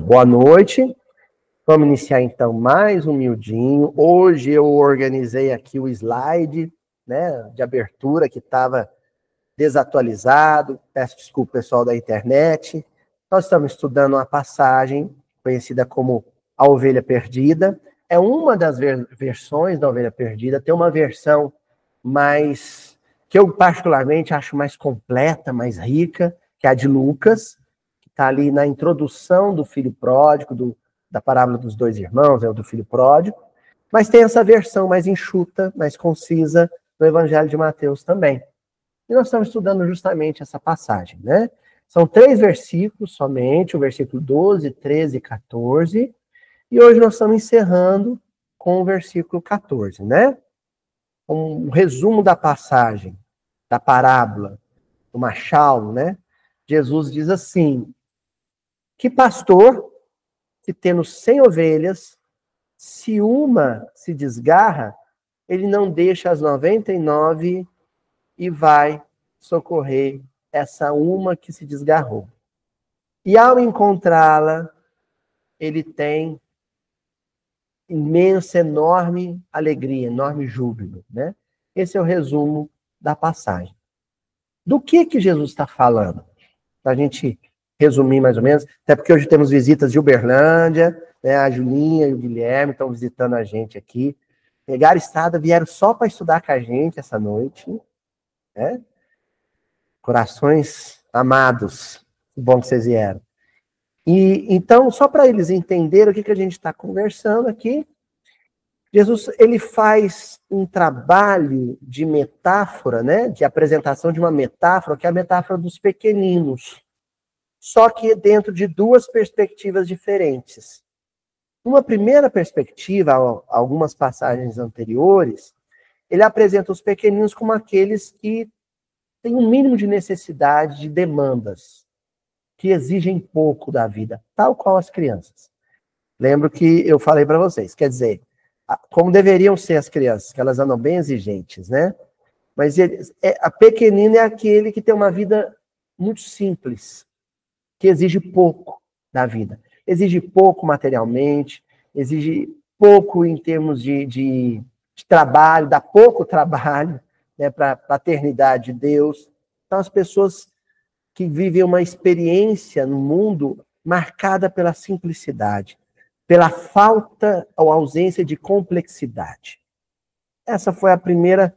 boa noite. Vamos iniciar então mais um miudinho. Hoje eu organizei aqui o slide, né, de abertura que estava desatualizado. Peço desculpa, pessoal da internet. Nós estamos estudando uma passagem conhecida como a Ovelha Perdida. É uma das versões da Ovelha Perdida. Tem uma versão mais que eu particularmente acho mais completa, mais rica, que é a de Lucas, que está ali na introdução do filho pródigo, da parábola dos dois irmãos, é o do filho pródigo. Mas tem essa versão mais enxuta, mais concisa, do Evangelho de Mateus também. E nós estamos estudando justamente essa passagem, né? São 3 versículos somente, o versículo 12, 13 e 14. E hoje nós estamos encerrando com o versículo 14, né? Um resumo da passagem, da parábola, do machal, né? Jesus diz assim: que pastor que tendo 100 ovelhas, se uma se desgarra, ele não deixa as 99 e vai socorrer essa uma que se desgarrou. E ao encontrá-la, ele tem imensa, enorme alegria, enorme júbilo, né? Esse é o resumo da passagem. Do que Jesus está falando? Para a gente resumir mais ou menos, até porque hoje temos visitas de Uberlândia, né? A Julinha e o Guilherme estão visitando a gente aqui. Pegaram estrada, vieram só para estudar com a gente essa noite, né? Corações amados, que bom que vocês vieram. E então, só para eles entenderem o que a gente está conversando aqui, Jesus, ele faz um trabalho de metáfora, né, de apresentação de uma metáfora, que é a metáfora dos pequeninos, só que dentro de 2 perspectivas diferentes. Uma primeira perspectiva, algumas passagens anteriores, ele apresenta os pequeninos como aqueles que têm um mínimo de necessidade, de demandas, que exigem pouco da vida, tal qual as crianças. Lembro que eu falei para vocês, quer dizer, como deveriam ser as crianças, que elas andam bem exigentes, né? Mas a pequenina é aquele que tem uma vida muito simples, que exige pouco da vida. Exige pouco materialmente, exige pouco em termos de trabalho, dá pouco trabalho, né, para a paternidade de Deus. Então, as pessoas que vivem uma experiência no mundo marcada pela simplicidade, pela falta ou ausência de complexidade. Essa foi a primeira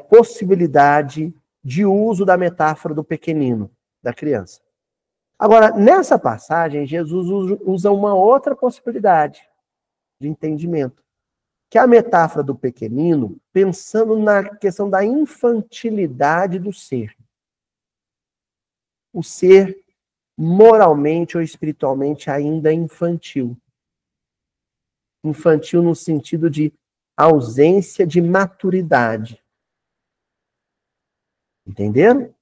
possibilidade de uso da metáfora do pequenino, da criança. Agora, nessa passagem, Jesus usa uma outra possibilidade de entendimento, que é a metáfora do pequenino, pensando na questão da infantilidade do ser. O ser moralmente ou espiritualmente ainda infantil. Infantil no sentido de ausência de maturidade. Entenderam?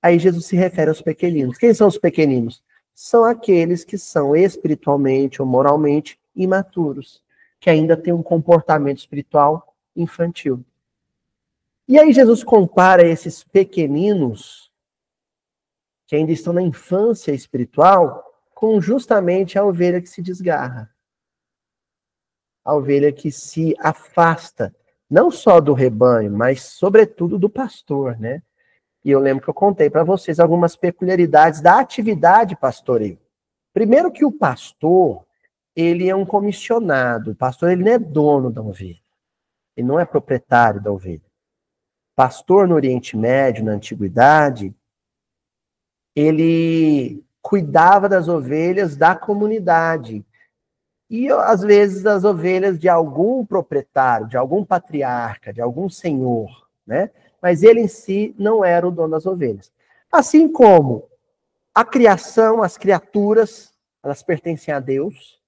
Aí Jesus se refere aos pequeninos. Quem são os pequeninos? São aqueles que são espiritualmente ou moralmente imaturos, que ainda têm um comportamento espiritual infantil. E aí Jesus compara esses pequeninos, que ainda estão na infância espiritual, com justamente a ovelha que se desgarra. A ovelha que se afasta, não só do rebanho, mas sobretudo do pastor, né? E eu lembro que eu contei para vocês algumas peculiaridades da atividade pastoreil. Primeiro que o pastor, ele é um comissionado. O pastor, ele não é dono da ovelha. Ele não é proprietário da ovelha. Pastor no Oriente Médio, na Antiguidade, ele cuidava das ovelhas da comunidade. E, às vezes, as ovelhas de algum proprietário, de algum patriarca, de algum senhor, né? Mas ele em si não era o dono das ovelhas. Assim como a criação, as criaturas, elas pertencem a Deus,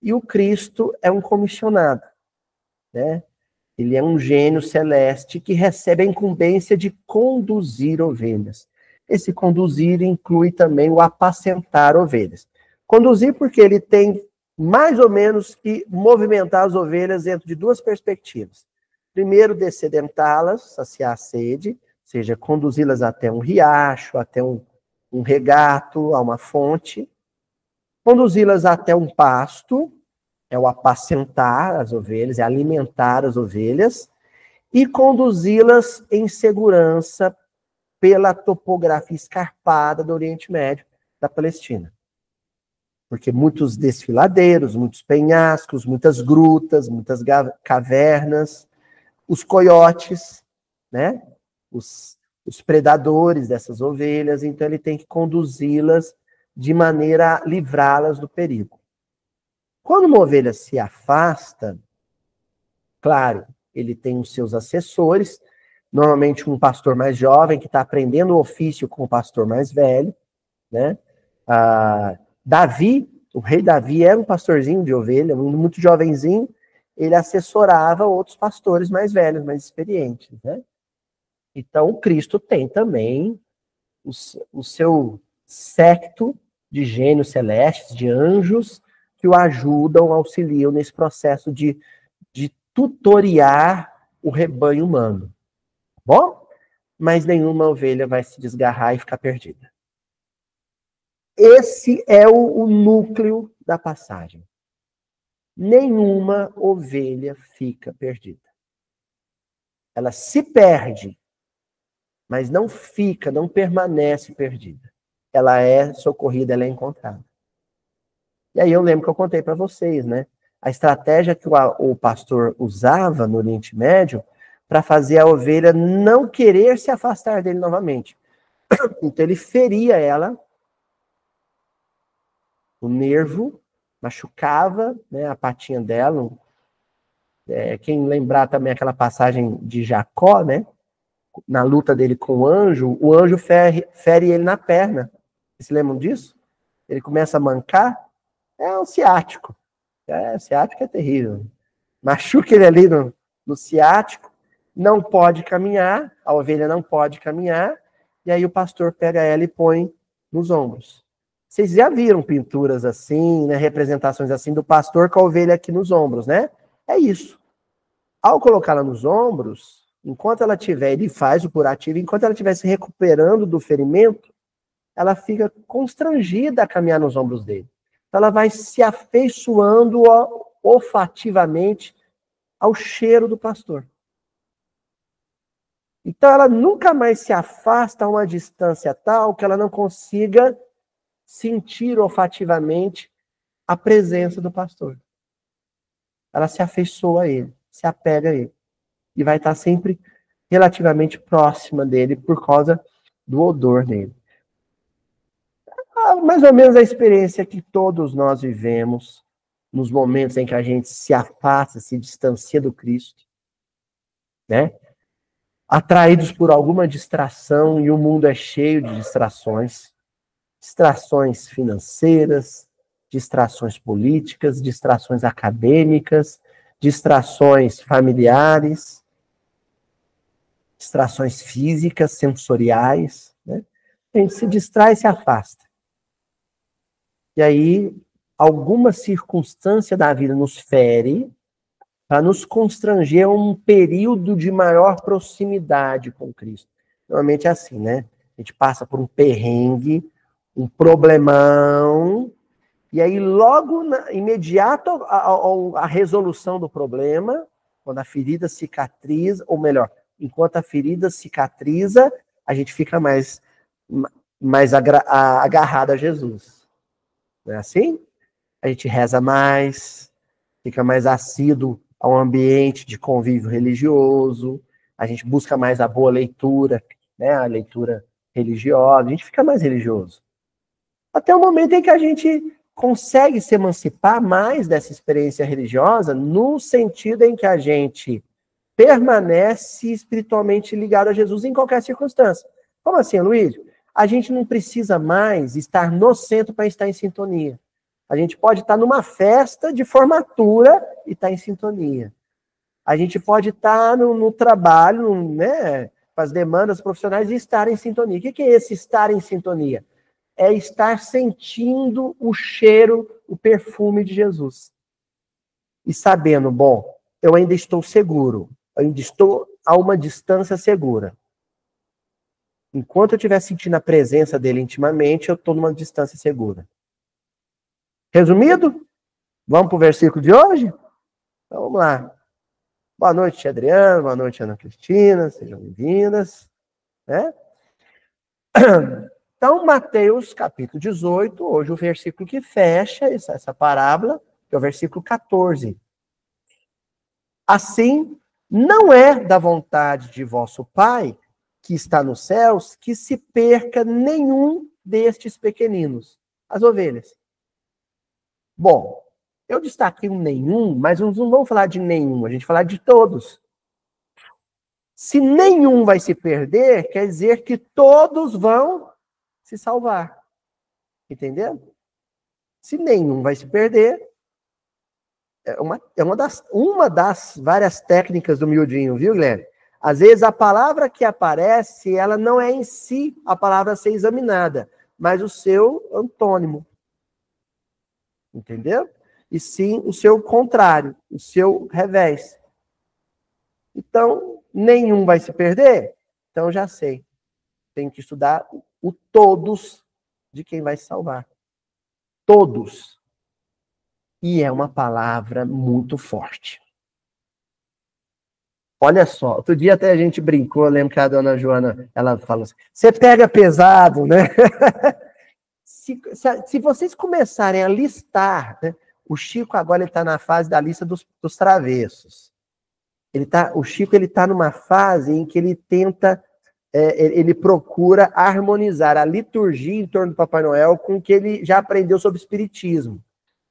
e o Cristo é um comissionado, né? Ele é um gênio celeste que recebe a incumbência de conduzir ovelhas. Esse conduzir inclui também o apacentar ovelhas. Conduzir porque ele tem mais ou menos que movimentar as ovelhas dentro de 2 perspectivas. Primeiro, descedentá-las, saciar a sede, ou seja, conduzi-las até um riacho, até um regato, a uma fonte, conduzi-las até um pasto, é o apacentar as ovelhas, é alimentar as ovelhas, e conduzi-las em segurança pela topografia escarpada do Oriente Médio, da Palestina. Porque muitos desfiladeiros, muitos penhascos, muitas grutas, muitas cavernas, os coiotes, né? Os predadores dessas ovelhas, então ele tem que conduzi-las de maneira a livrá-las do perigo. Quando uma ovelha se afasta, claro, ele tem os seus assessores, normalmente um pastor mais jovem que está aprendendo o ofício com o pastor mais velho, né? Davi, o rei Davi era um pastorzinho de ovelha, muito jovenzinho, ele assessorava outros pastores mais velhos, mais experientes, né? Então, o Cristo tem também o seu séquito de gênios celestes, de anjos, que o ajudam, auxiliam nesse processo de tutoriar o rebanho humano. Bom? Mas nenhuma ovelha vai se desgarrar e ficar perdida. Esse é o núcleo da passagem. Nenhuma ovelha fica perdida. Ela se perde, mas não fica, não permanece perdida. Ela é socorrida, ela é encontrada. E aí eu lembro que eu contei para vocês, né? A estratégia que o pastor usava no Oriente Médio para fazer a ovelha não querer se afastar dele novamente. Então ele feria ela, o nervo, machucava, né, a patinha dela. Quem lembrar também aquela passagem de Jacó, né? Na luta dele com o anjo fere ele na perna. Vocês se lembram disso? Ele começa a mancar. É um ciático. O ciático é terrível. Machuca ele ali no ciático, não pode caminhar, a ovelha não pode caminhar, e aí o pastor pega ela e põe nos ombros. Vocês já viram pinturas assim, né, representações assim do pastor com a ovelha aqui nos ombros, né? É isso. Ao colocá-la nos ombros, enquanto ela tiver, ele faz o curativo, enquanto ela estiver se recuperando do ferimento, ela fica constrangida a caminhar nos ombros dele. Então ela vai se afeiçoando olfativamente ao cheiro do pastor. Então ela nunca mais se afasta a uma distância tal que ela não consiga sentir olfativamente a presença do pastor. Ela se afeiçoa a ele, se apega a ele. E vai estar sempre relativamente próxima dele por causa do odor dele. Mais ou menos a experiência que todos nós vivemos nos momentos em que a gente se afasta, se distancia do Cristo, né? Atraídos por alguma distração, e o mundo é cheio de distrações. Distrações financeiras, distrações políticas, distrações acadêmicas, distrações familiares, distrações físicas, sensoriais, né? A gente se distrai e se afasta. E aí, alguma circunstância da vida nos fere para nos constranger a um período de maior proximidade com Cristo. Normalmente é assim, né? A gente passa por um perrengue, um problemão, e aí logo, imediato à resolução do problema, quando a ferida cicatriza, ou melhor, enquanto a ferida cicatriza, a gente fica mais agarrado a Jesus. Não é assim? A gente reza mais, fica mais assíduo ao ambiente de convívio religioso, a gente busca mais a boa leitura, né, a leitura religiosa, a gente fica mais religioso. Até o momento em que a gente consegue se emancipar mais dessa experiência religiosa, no sentido em que a gente permanece espiritualmente ligado a Jesus em qualquer circunstância. Como assim, Luiz? A gente não precisa mais estar no centro para estar em sintonia. A gente pode estar numa festa de formatura e estar em sintonia. A gente pode estar no trabalho, né, com as demandas profissionais e estar em sintonia. O que é esse estar em sintonia? É estar sentindo o cheiro, o perfume de Jesus. E sabendo, bom, eu ainda estou seguro, eu ainda estou a uma distância segura. Enquanto eu estiver sentindo a presença dele intimamente, eu estou numa distância segura. Resumido? Vamos para o versículo de hoje? Então vamos lá. Boa noite, Adriano. Boa noite, Ana Cristina. Sejam bem-vindas. Né? Então, Mateus, capítulo 18, hoje o versículo que fecha essa parábola, que é o versículo 14. Assim, não é da vontade de vosso Pai, que está nos céus, que se perca nenhum destes pequeninos, as ovelhas. Bom, eu destaquei um nenhum, mas não vamos falar de nenhum, a gente vai falar de todos. Se nenhum vai se perder, quer dizer que todos vão se salvar. Entendeu? Se nenhum vai se perder, é uma das várias técnicas do miudinho, viu, Guilherme? Às vezes a palavra que aparece, ela não é em si a palavra a ser examinada, mas o seu antônimo. Entendeu? E sim o seu contrário, o seu revés. Então, nenhum vai se perder? Então já sei. Tem que estudar o todos de quem vai se salvar. Todos. E é uma palavra muito forte. Olha só, outro dia até a gente brincou, eu lembro que a dona Joana, ela falou assim, você pega pesado, né? Se vocês começarem a listar, né, o Chico agora está na fase da lista dos travessos. O Chico está numa fase em que ele tenta, ele procura harmonizar a liturgia em torno do Papai Noel com o que ele já aprendeu sobre espiritismo.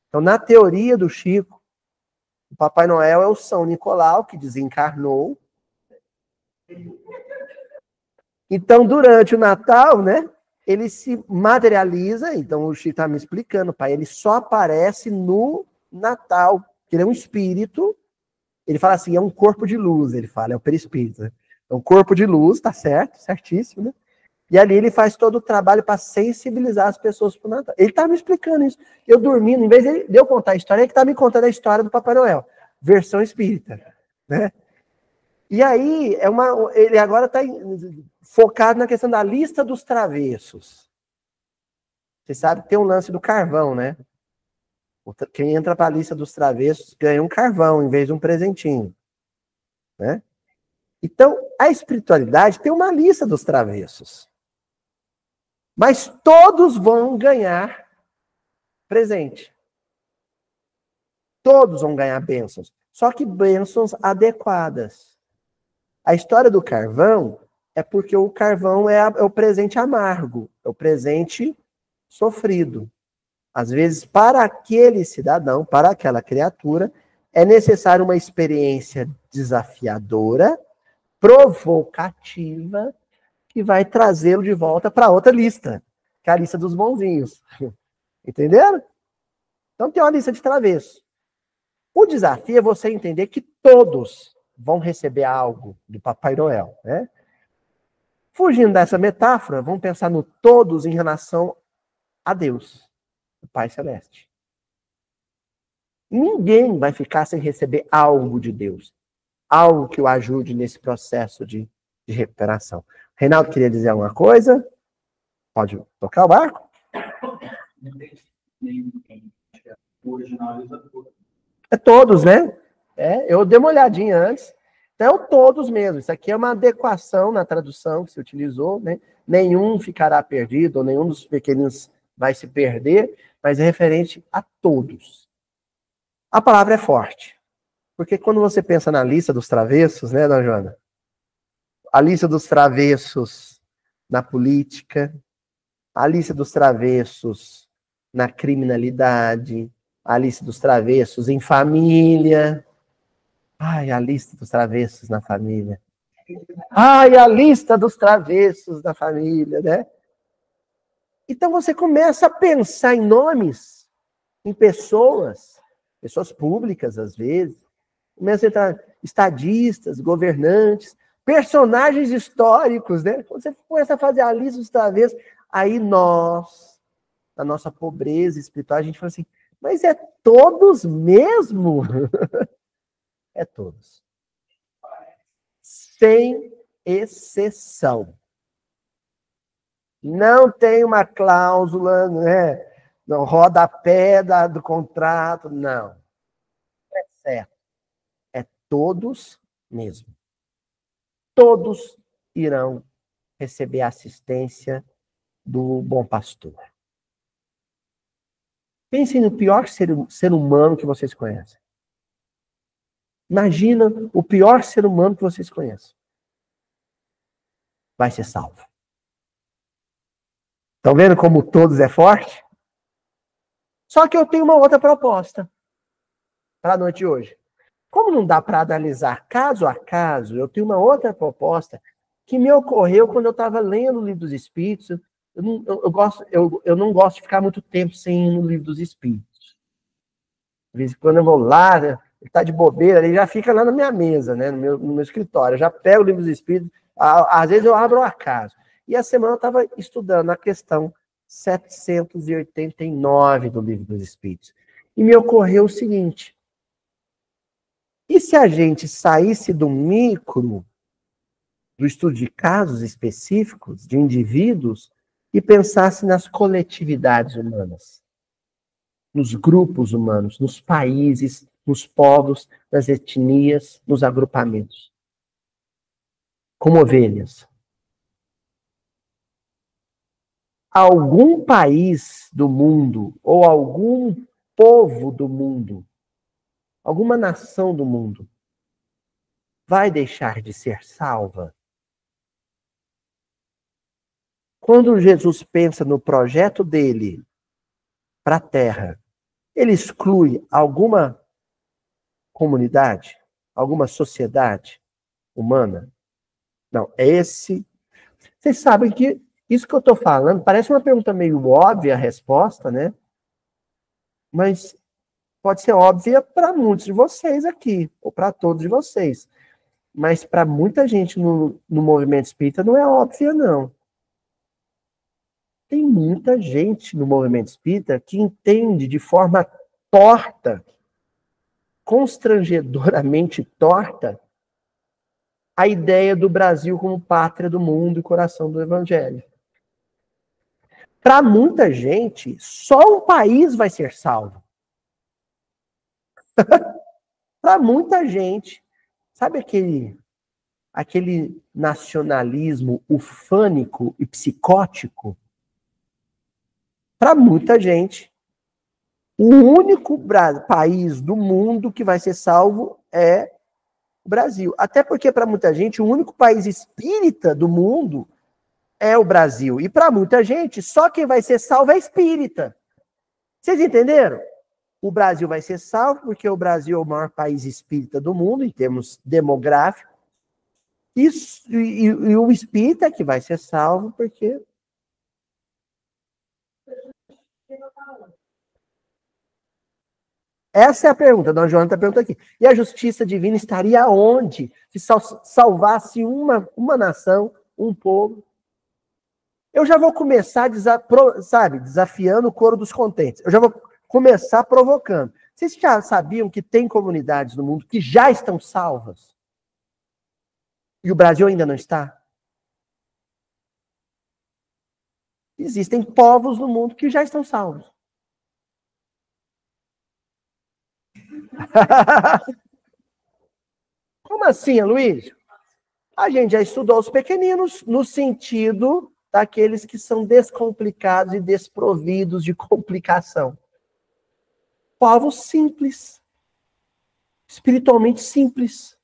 Então, na teoria do Chico, o Papai Noel é o São Nicolau, que desencarnou. Então, durante o Natal, né, ele se materializa. Então, o Chico está me explicando, pai, ele só aparece no Natal, porque ele é um espírito. Ele fala assim, é um corpo de luz, ele fala, é o perispírito. Né? É um corpo de luz, tá certo, certíssimo, né? E ali ele faz todo o trabalho para sensibilizar as pessoas para o Natal. Ele tá me explicando isso. Eu dormindo, em vez de eu contar a história, ele está me contando a história do Papai Noel, versão espírita, né? E aí, ele agora está focado na questão da lista dos travessos. Você sabe que tem um lance do carvão, né? Quem entra para a lista dos travessos ganha um carvão em vez de um presentinho, né? Então, a espiritualidade tem uma lista dos travessos. Mas todos vão ganhar presente. Todos vão ganhar bênçãos. Só que bênçãos adequadas. A história do carvão é porque o carvão é o presente amargo, é o presente sofrido. Às vezes, para aquele cidadão, para aquela criatura, é necessário uma experiência desafiadora, provocativa, que vai trazê-lo de volta para outra lista, que é a lista dos bonzinhos. Entenderam? Então tem uma lista de travessos. O desafio é você entender que todos vão receber algo do Papai Noel, né? Fugindo dessa metáfora, vamos pensar no todos em relação a Deus, o Pai Celeste. Ninguém vai ficar sem receber algo de Deus, algo que o ajude nesse processo de recuperação. Reinaldo queria dizer alguma coisa? Pode tocar o barco? É todos, né? Eu dei uma olhadinha antes. Então, todos mesmo. Isso aqui é uma adequação na tradução que se utilizou, né? Nenhum ficará perdido, ou nenhum dos pequenos vai se perder, mas é referente a todos. A palavra é forte. Porque quando você pensa na lista dos travessos, né, dona Joana? A lista dos travessos na política, a lista dos travessos na criminalidade, a lista dos travessos em família. Ai, a lista dos travessos na família. Ai, a lista dos travessos da família, né? Então você começa a pensar em nomes, em pessoas públicas às vezes, começa a entrar estadistas, governantes, personagens históricos, né? Quando você começa a fazer a lista dos travessos, aí nós, na nossa pobreza espiritual, a gente fala assim, mas é todos mesmo? É todos. Sem exceção. Não tem uma cláusula, né? Não, rodapé do contrato, não. É certo. É todos mesmo. Todos irão receber a assistência do bom pastor. Pensem no pior ser humano que vocês conhecem. Imagina o pior ser humano que vocês conhecem. Vai ser salvo. Estão vendo como todos é forte? Só que eu tenho uma outra proposta para a noite de hoje. Como não dá para analisar caso a caso, eu tenho uma outra proposta que me ocorreu quando eu estava lendo o Livro dos Espíritos. Eu não gosto de ficar muito tempo sem ir no Livro dos Espíritos. De vez em quando eu vou lá, ele está de bobeira, ele já fica lá na minha mesa, né, no meu escritório. Eu já pego o Livro dos Espíritos, às vezes eu abro ao acaso. E a semana eu estava estudando a questão 789 do Livro dos Espíritos. E me ocorreu o seguinte: e se a gente saísse do micro, do estudo de casos específicos, de indivíduos, e pensasse nas coletividades humanas, nos grupos humanos, nos países, nos povos, nas etnias, nos agrupamentos, como ovelhas? Algum país do mundo, ou algum povo do mundo, alguma nação do mundo, vai deixar de ser salva? Quando Jesus pensa no projeto dele para a Terra, ele exclui alguma comunidade, alguma sociedade humana? Não, é esse. Vocês sabem que isso que eu estou falando parece uma pergunta meio óbvia a resposta, né? Mas pode ser óbvia para muitos de vocês aqui, ou para todos de vocês. Mas para muita gente no movimento espírita não é óbvia, não. Tem muita gente no movimento espírita que entende de forma torta, constrangedoramente torta, a ideia do Brasil como pátria do mundo e coração do evangelho. Para muita gente, só um país vai ser salvo. Para muita gente, sabe aquele nacionalismo ufânico e psicótico? Para muita gente, o único país do mundo que vai ser salvo é o Brasil. Até porque, para muita gente, o único país espírita do mundo é o Brasil. E para muita gente, só quem vai ser salvo é espírita. Vocês entenderam? O Brasil vai ser salvo porque o Brasil é o maior país espírita do mundo, em termos demográficos. E o espírita que vai ser salvo porque... Essa é a pergunta, Dona Joana está perguntando aqui. E a justiça divina estaria onde se salvasse uma nação, um povo? Eu já vou começar, desafiando o coro dos contentes. Eu já vou começar provocando. Vocês já sabiam que tem comunidades no mundo que já estão salvas? E o Brasil ainda não está? Existem povos no mundo que já estão salvos. Como assim, Luiz? A gente já estudou os pequeninos no sentido daqueles que são descomplicados e desprovidos de complicação. Povos simples, espiritualmente simples.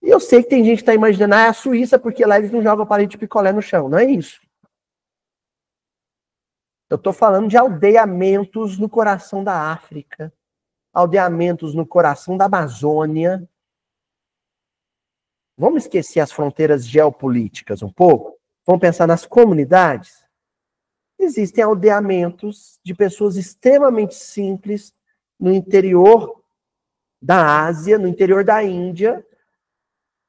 E eu sei que tem gente que está imaginando, a Suíça, porque lá eles não jogam palito de picolé no chão. Não é isso. Eu estou falando de aldeamentos no coração da África, aldeamentos no coração da Amazônia. Vamos esquecer as fronteiras geopolíticas um pouco? Vamos pensar nas comunidades? Existem aldeamentos de pessoas extremamente simples no interior da Ásia, no interior da Índia,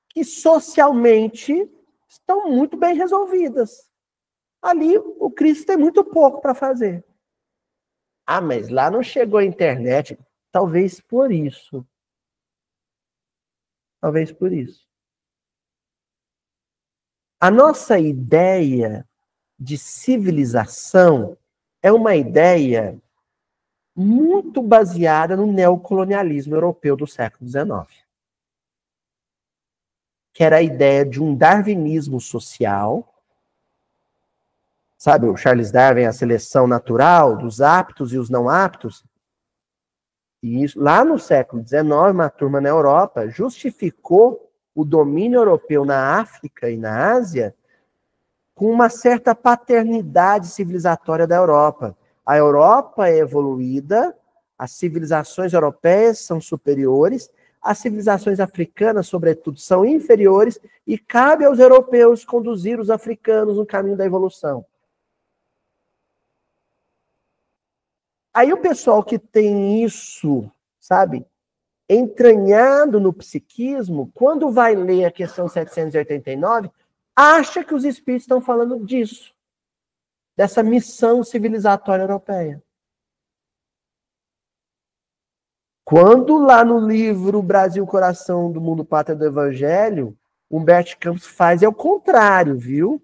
que socialmente estão muito bem resolvidas. Ali o Cristo tem muito pouco para fazer. Ah, mas lá não chegou a internet. Talvez por isso. Talvez por isso. A nossa ideia de civilização é uma ideia muito baseada no neocolonialismo europeu do século XIX. Que era a ideia de um darwinismo social. Sabe, o Charles Darwin, a seleção natural dos aptos e os não aptos. E isso, lá no século XIX, uma turma na Europa justificou o domínio europeu na África e na Ásia com uma certa paternidade civilizatória da Europa. A Europa é evoluída, as civilizações europeias são superiores, as civilizações africanas, sobretudo, são inferiores, e cabe aos europeus conduzir os africanos no caminho da evolução. Aí o pessoal que tem isso, sabe, entranhado no psiquismo, quando vai ler a questão 789, acha que os espíritos estão falando disso, dessa missão civilizatória europeia. Quando lá no livro Brasil, Coração do Mundo, Pátria do Evangelho, Humberto Campos faz é o contrário, viu?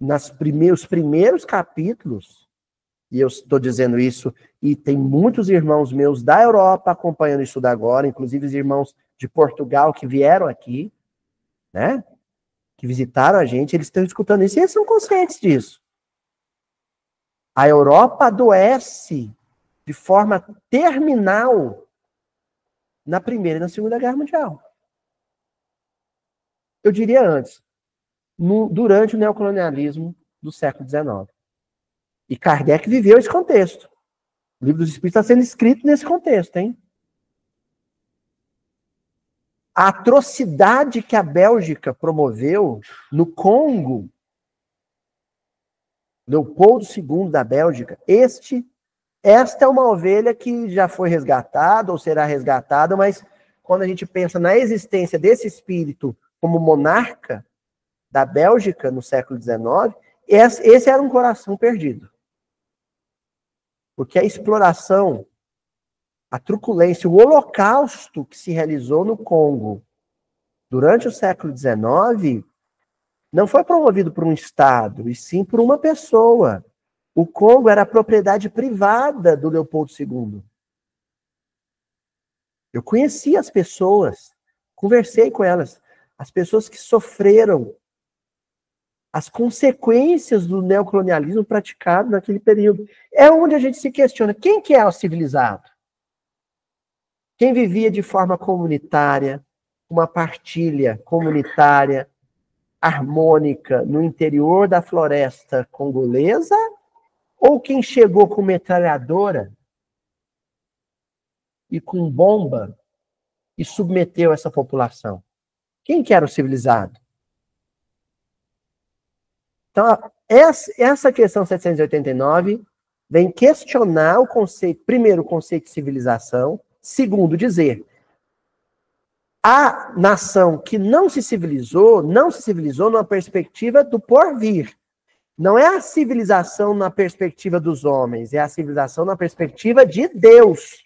Os primeiros capítulos, e eu estou dizendo isso, e tem muitos irmãos meus da Europa acompanhando isso da agora, inclusive os irmãos de Portugal que vieram aqui, né? Que visitaram a gente, eles estão escutando isso e eles são conscientes disso. A Europa adoece de forma terminal na Primeira e na Segunda Guerra Mundial. Eu diria antes, durante o neocolonialismo do século XIX. E Kardec viveu esse contexto. O Livro dos Espíritos está sendo escrito nesse contexto, hein? A atrocidade que a Bélgica promoveu no Congo, Leopoldo II da Bélgica, esta é uma ovelha que já foi resgatada ou será resgatada, mas quando a gente pensa na existência desse espírito como monarca da Bélgica no século XIX, esse era um coração perdido. Porque a exploração, a truculência, o holocausto que se realizou no Congo durante o século XIX não foi promovido por um Estado, e sim por uma pessoa. O Congo era propriedade privada do Leopoldo II. Eu conheci as pessoas, conversei com elas, as pessoas que sofreram as consequências do neocolonialismo praticado naquele período. É onde a gente se questiona, quem que é o civilizado? Quem vivia de forma comunitária, uma partilha comunitária, harmônica, no interior da floresta congolesa, ou quem chegou com metralhadora e com bomba e submeteu essa população? Quem que era o civilizado? Então, essa questão 789 vem questionar o conceito, primeiro, o conceito de civilização, segundo, dizer, a nação que não se civilizou numa perspectiva do porvir. Não é a civilização na perspectiva dos homens, é a civilização na perspectiva de Deus,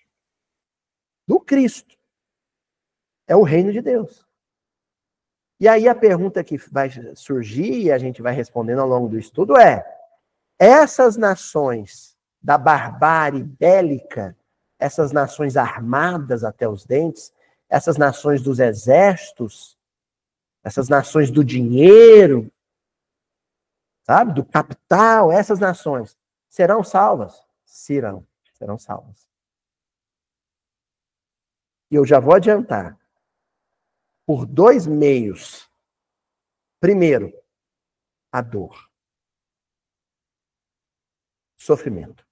do Cristo. É o reino de Deus. E aí a pergunta que vai surgir, e a gente vai respondendo ao longo do estudo, é: essas nações da barbárie bélica, essas nações armadas até os dentes, essas nações dos exércitos, essas nações do dinheiro, sabe, do capital, essas nações, serão salvas? Serão salvas. E eu já vou adiantar. Por dois meios. Primeiro, a dor. Sofrimento.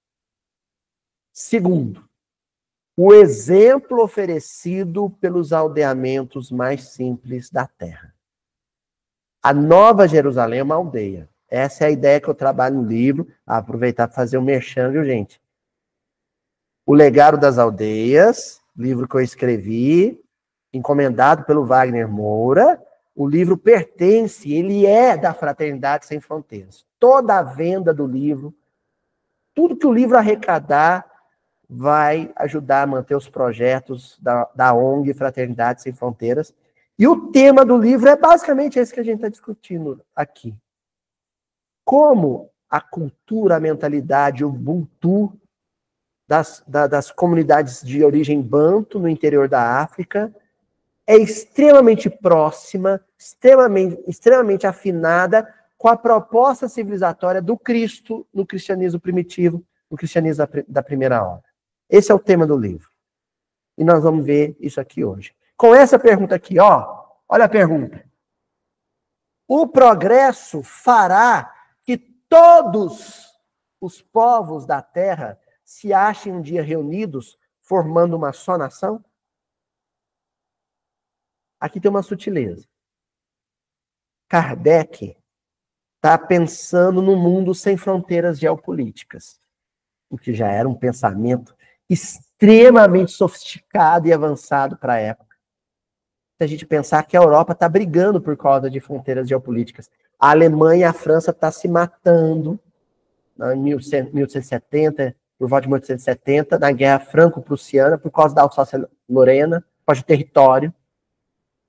Segundo, o exemplo oferecido pelos aldeamentos mais simples da terra. A Nova Jerusalém é uma aldeia. Essa é a ideia que eu trabalho no livro. Aproveitar para fazer um merchan, viu, gente? O Legado das Aldeias, livro que eu escrevi, encomendado pelo Wagner Moura. O livro pertence, ele é da Fraternidade Sem Fronteiras. Toda a venda do livro, tudo que o livro arrecadar, vai ajudar a manter os projetos da ONG Fraternidade Sem Fronteiras. E o tema do livro é basicamente esse que a gente está discutindo aqui. Como a cultura, a mentalidade, o Ubuntu das comunidades de origem banto no interior da África é extremamente próxima, extremamente afinada com a proposta civilizatória do Cristo no cristianismo primitivo, no cristianismo da primeira hora. Esse é o tema do livro. E nós vamos ver isso aqui hoje. Com essa pergunta aqui, ó, olha a pergunta. O progresso fará que todos os povos da Terra se achem um dia reunidos, formando uma só nação? Aqui tem uma sutileza. Kardec está pensando no mundo sem fronteiras geopolíticas, o que já era um pensamento extremamente sofisticado e avançado para a época. Se a gente pensar que a Europa está brigando por causa de fronteiras geopolíticas. A Alemanha e a França estão se matando em 1870, por volta de 1870, na Guerra Franco-Prussiana, por causa da Alsácia-Lorena, por causa de território.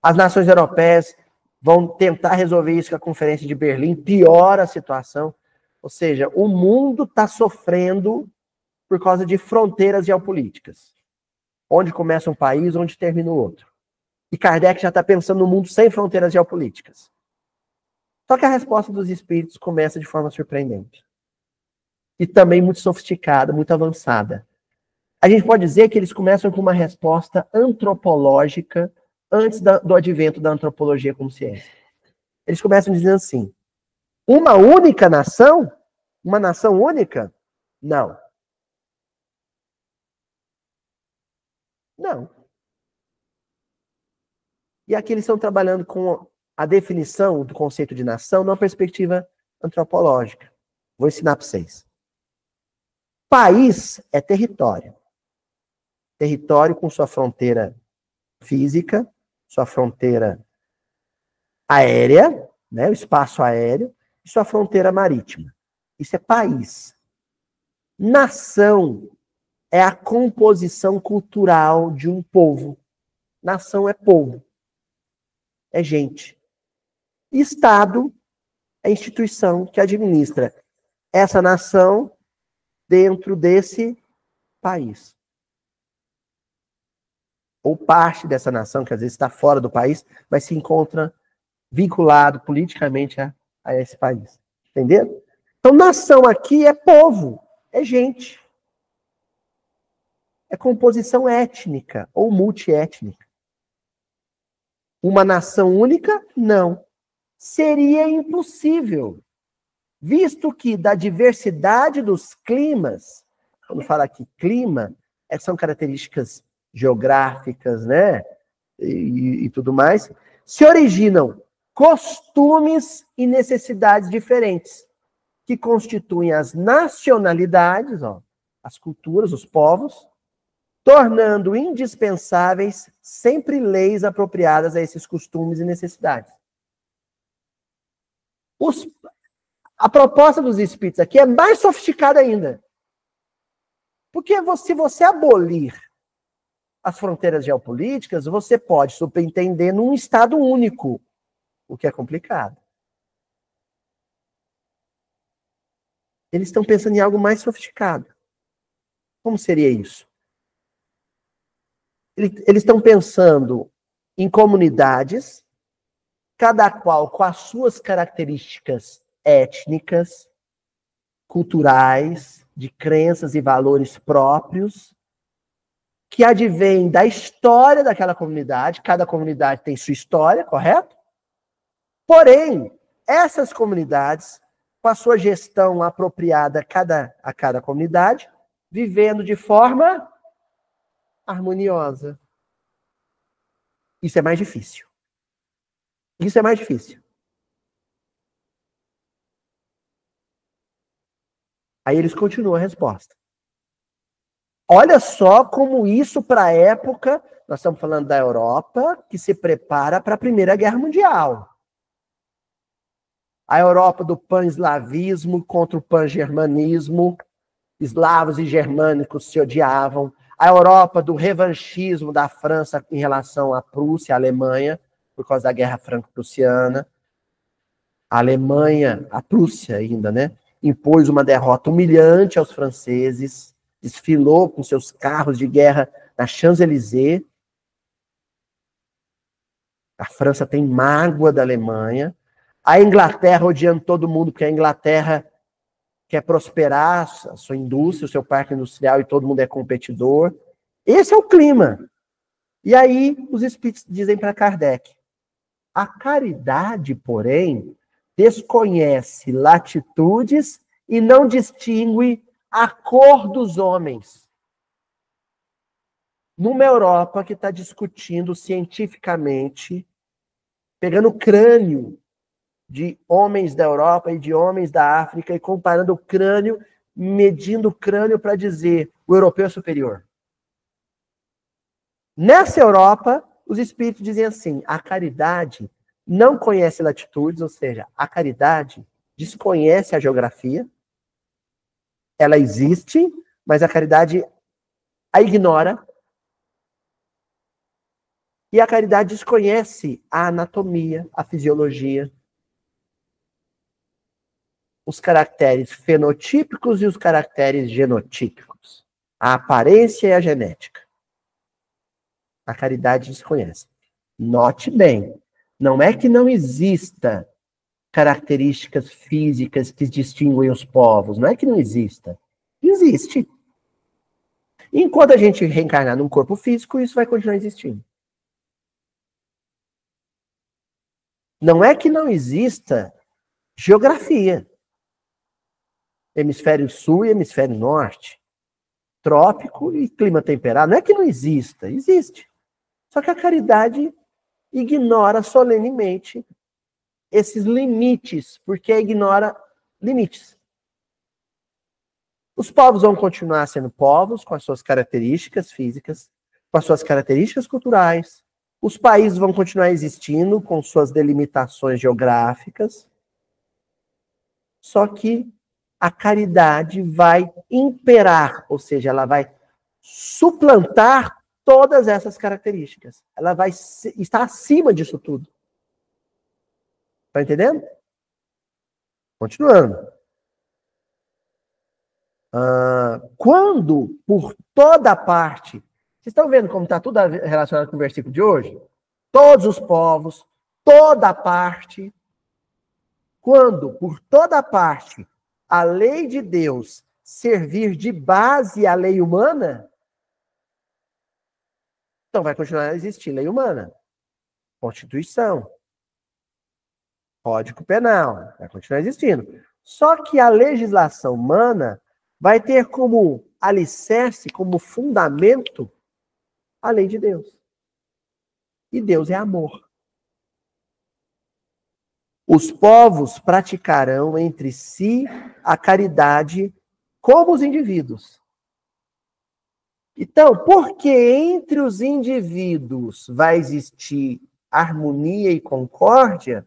As nações europeias vão tentar resolver isso com a Conferência de Berlim, piora a situação. Ou seja, o mundo está sofrendo por causa de fronteiras geopolíticas. Onde começa um país, onde termina o outro. E Kardec já está pensando no mundo sem fronteiras geopolíticas. Só que a resposta dos espíritos começa de forma surpreendente. E também muito sofisticada, muito avançada. A gente pode dizer que eles começam com uma resposta antropológica antes do advento da antropologia como ciência. Eles começam dizendo assim, uma única nação? Uma nação única? Não. Não. E aqui eles estão trabalhando com a definição do conceito de nação numa perspectiva antropológica. Vou ensinar para vocês. País é território. Território com sua fronteira física, sua fronteira aérea, né, o espaço aéreo, e sua fronteira marítima. Isso é país. Nação é a composição cultural de um povo. Nação é povo. É gente. Estado é a instituição que administra essa nação dentro desse país. Ou parte dessa nação, que às vezes está fora do país, mas se encontra vinculado politicamente a esse país. Entenderam? Então, nação aqui é povo, é gente. É composição étnica ou multiétnica. Uma nação única? Não. Seria impossível, visto que da diversidade dos climas, quando fala aqui clima, são características geográficas, né, e tudo mais, se originam costumes e necessidades diferentes, que constituem as nacionalidades, ó, as culturas, os povos, tornando indispensáveis sempre leis apropriadas a esses costumes e necessidades. A proposta dos espíritos aqui é mais sofisticada ainda. Porque se você abolir as fronteiras geopolíticas, você pode subentender num Estado único, o que é complicado. Eles estão pensando em algo mais sofisticado. Como seria isso? Eles estão pensando em comunidades, cada qual com as suas características étnicas, culturais, de crenças e valores próprios, que advém da história daquela comunidade. Cada comunidade tem sua história, correto? Porém, essas comunidades, com a sua gestão apropriada a cada comunidade, vivendo de forma harmoniosa. Isso é mais difícil. Isso é mais difícil. Aí eles continuam a resposta. Olha só como isso, para a época, nós estamos falando da Europa, que se prepara para a Primeira Guerra Mundial. A Europa do pan-eslavismo contra o pan-germanismo, eslavos e germânicos se odiavam. A Europa do revanchismo da França em relação à Prússia, à Alemanha, por causa da Guerra Franco-Prussiana. A Alemanha, a Prússia ainda, né? impôs uma derrota humilhante aos franceses, desfilou com seus carros de guerra na Champs-Élysées. A França tem mágoa da Alemanha. A Inglaterra odiando todo mundo, porque a Inglaterra quer prosperar a sua indústria, o seu parque industrial, e todo mundo é competidor. Esse é o clima. E aí os espíritos dizem para Kardec: a caridade, porém, desconhece latitudes e não distingue a cor dos homens. Numa Europa que está discutindo cientificamente, pegando o crânio de homens da Europa e de homens da África e comparando o crânio, medindo o crânio para dizer o europeu é superior. Nessa Europa, os espíritos dizem assim: a caridade não conhece latitudes, ou seja, a caridade desconhece a geografia, ela existe, mas a caridade a ignora, e a caridade desconhece a anatomia, a fisiologia, os caracteres fenotípicos e os caracteres genotípicos, a aparência e a genética. A caridade desconhece. Note bem, não é que não exista características físicas que distinguem os povos, não é que não exista. Existe. Enquanto a gente reencarnar num corpo físico, isso vai continuar existindo. Não é que não exista geografia. Hemisfério sul e hemisfério norte. Trópico e clima temperado. Não é que não exista, existe. Só que a caridade ignora solenemente esses limites, porque ignora limites. Os povos vão continuar sendo povos, com as suas características físicas, com as suas características culturais. Os países vão continuar existindo com suas delimitações geográficas. Só que a caridade vai imperar, ou seja, ela vai suplantar todas essas características. Ela vai estar acima disso tudo. Está entendendo? Continuando. Quando, por toda parte, vocês estão vendo como está tudo relacionado com o versículo de hoje? Todos os povos, toda parte. Quando, por toda parte, a lei de Deus servir de base à lei humana, então vai continuar a existir lei humana. Constituição. Código Penal. Vai continuar existindo. Só que a legislação humana vai ter como alicerce, como fundamento, a lei de Deus. E Deus é amor. Os povos praticarão entre si a caridade como os indivíduos. Então, porque entre os indivíduos vai existir harmonia e concórdia,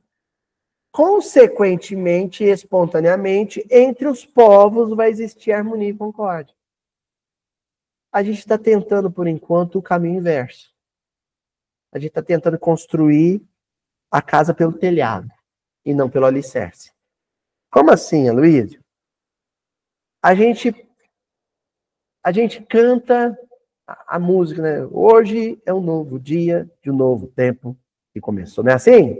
consequentemente e espontaneamente, entre os povos vai existir harmonia e concórdia. A gente está tentando, por enquanto, o caminho inverso. A gente está tentando construir a casa pelo telhado e não pelo alicerce. Como assim, Aloysio? A gente canta a música, né? Hoje é um novo dia de um novo tempo que começou. Não é assim?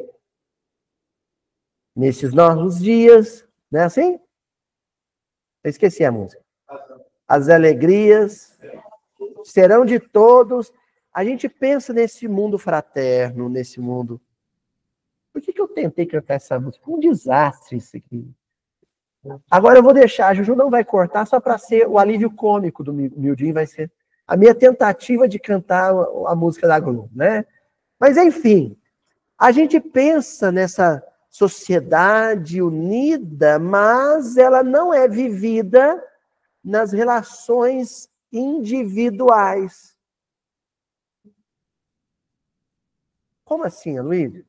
Nesses novos dias, não é assim? Eu esqueci a música. As alegrias serão de todos. A gente pensa nesse mundo fraterno, nesse mundo. Por que eu tentei cantar essa música? Foi um desastre isso aqui. Agora eu vou deixar, a Juju não vai cortar só para ser o alívio cômico do Mildinho, vai ser a minha tentativa de cantar a música da Globo, né? Mas enfim, a gente pensa nessa sociedade unida, mas ela não é vivida nas relações individuais. Como assim, Luiz?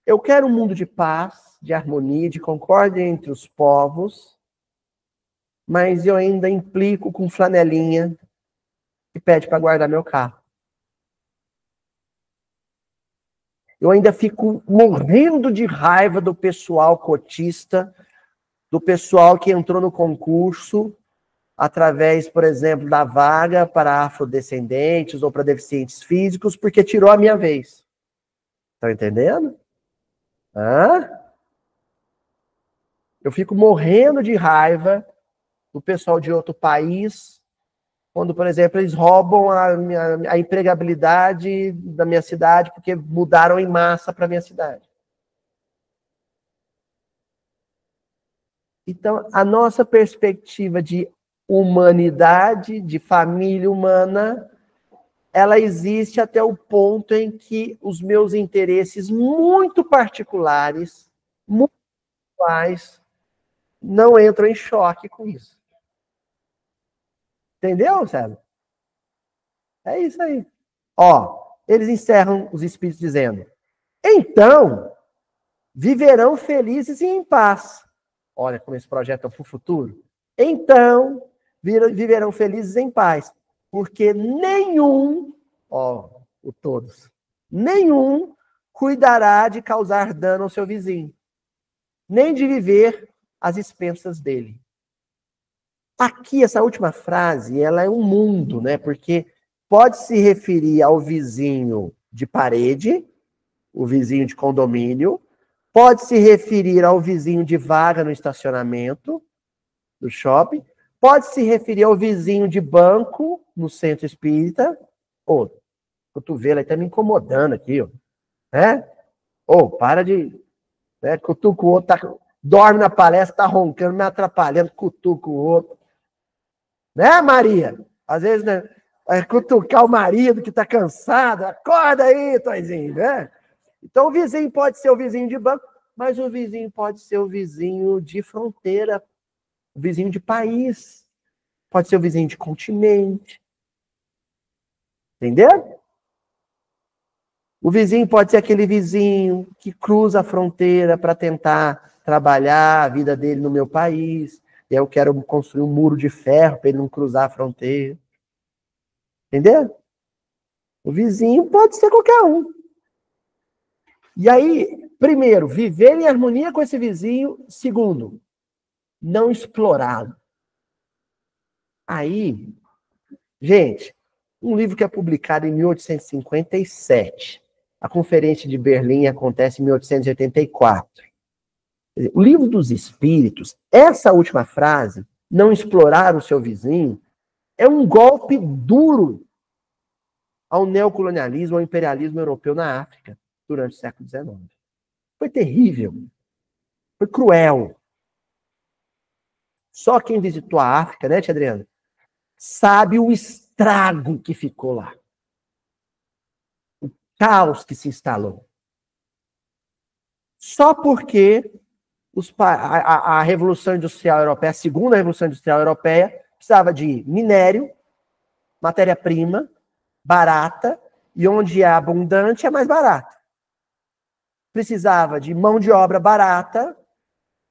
Eu quero um mundo de paz, de harmonia, de concórdia entre os povos, mas eu ainda implico com flanelinha que pede para guardar meu carro. Eu ainda fico morrendo de raiva do pessoal cotista, do pessoal que entrou no concurso através, por exemplo, da vaga para afrodescendentes ou para deficientes físicos, porque tirou a minha vez. Estão entendendo? Hã? Eu fico morrendo de raiva do pessoal de outro país, quando, por exemplo, eles roubam a empregabilidade da minha cidade porque mudaram em massa para a minha cidade. Então, a nossa perspectiva de humanidade, de família humana, ela existe até o ponto em que os meus interesses muito particulares, muito pessoais, não entram em choque com isso. Entendeu, Sérgio? É isso aí. Ó, eles encerram os espíritos dizendo: então, viverão felizes e em paz. Olha como esse projeto é para o futuro. Então, viverão felizes em paz. Porque nenhum, ó, o todos, nenhum cuidará de causar dano ao seu vizinho, nem de viver às expensas dele. Aqui, essa última frase, ela é um mundo, né? Porque pode se referir ao vizinho de parede, o vizinho de condomínio, pode se referir ao vizinho de vaga no estacionamento do shopping, pode se referir ao vizinho de banco no centro espírita. Ô, cotovelo aí tá me incomodando aqui, ó. Né? Ô, para de... Né, cutuca o outro, tá, dorme na palestra, tá roncando, me atrapalhando, cutuca o outro. Né, Maria? Às vezes, né, cutucar o marido que tá cansado, acorda aí, Toizinho, né? Então, o vizinho pode ser o vizinho de banco, mas o vizinho pode ser o vizinho de fronteira, o vizinho de país, pode ser o vizinho de continente. Entendeu? O vizinho pode ser aquele vizinho que cruza a fronteira para tentar trabalhar a vida dele no meu país. E aí eu quero construir um muro de ferro para ele não cruzar a fronteira. Entendeu? O vizinho pode ser qualquer um. E aí, primeiro, viver em harmonia com esse vizinho. Segundo, não explorá-lo. Aí, gente, um livro que é publicado em 1857. A Conferência de Berlim acontece em 1884. O Livro dos Espíritos, essa última frase, não explorar o seu vizinho, é um golpe duro ao neocolonialismo, ao imperialismo europeu na África, durante o século XIX. Foi terrível. Foi cruel. Só quem visitou a África, né, tia Adriana, sabe o estrago que ficou lá. O caos que se instalou. Só porque a Revolução Industrial Europeia, a segunda Revolução Industrial Europeia, precisava de minério, matéria-prima, barata, e onde é abundante é mais barato. Precisava de mão de obra barata,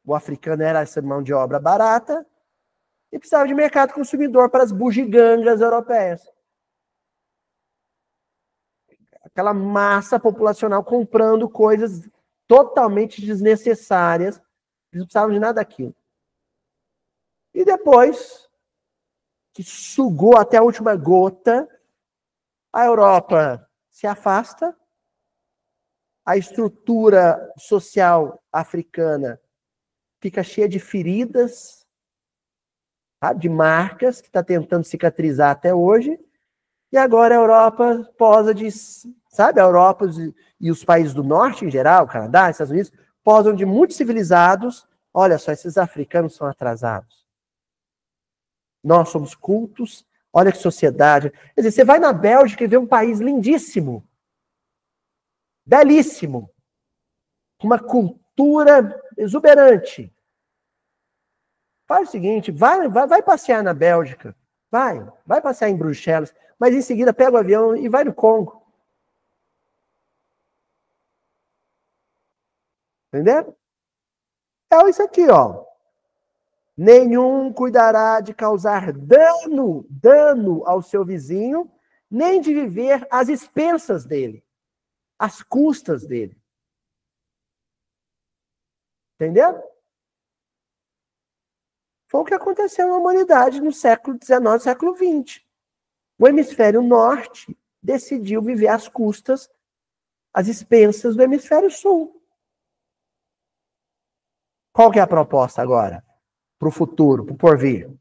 o africano era essa mão de obra barata, e precisava de mercado consumidor para as bugigangas europeias. Aquela massa populacional comprando coisas totalmente desnecessárias, eles não precisavam de nada daquilo. E depois, que sugou até a última gota, a Europa se afasta, a estrutura social africana fica cheia de feridas, sabe, de marcas, que está tentando cicatrizar até hoje, e agora a Europa posa de, sabe, a Europa e os países do norte em geral, Canadá, Estados Unidos, posam de muito civilizados. Olha só, esses africanos são atrasados. Nós somos cultos, olha que sociedade. Quer dizer, você vai na Bélgica e vê um país lindíssimo, belíssimo, com uma cultura exuberante. Faz o seguinte, vai passear na Bélgica, vai passear em Bruxelas, mas em seguida pega o avião e vai no Congo. Entendeu? É isso aqui, ó. Nenhum cuidará de causar dano ao seu vizinho, nem de viver às expensas dele, às custas dele. Entendeu? Foi o que aconteceu na humanidade no século XIX, século XX. O hemisfério norte decidiu viver às custas, às expensas do hemisfério sul. Qual que é a proposta agora? Para o futuro, para o porvir?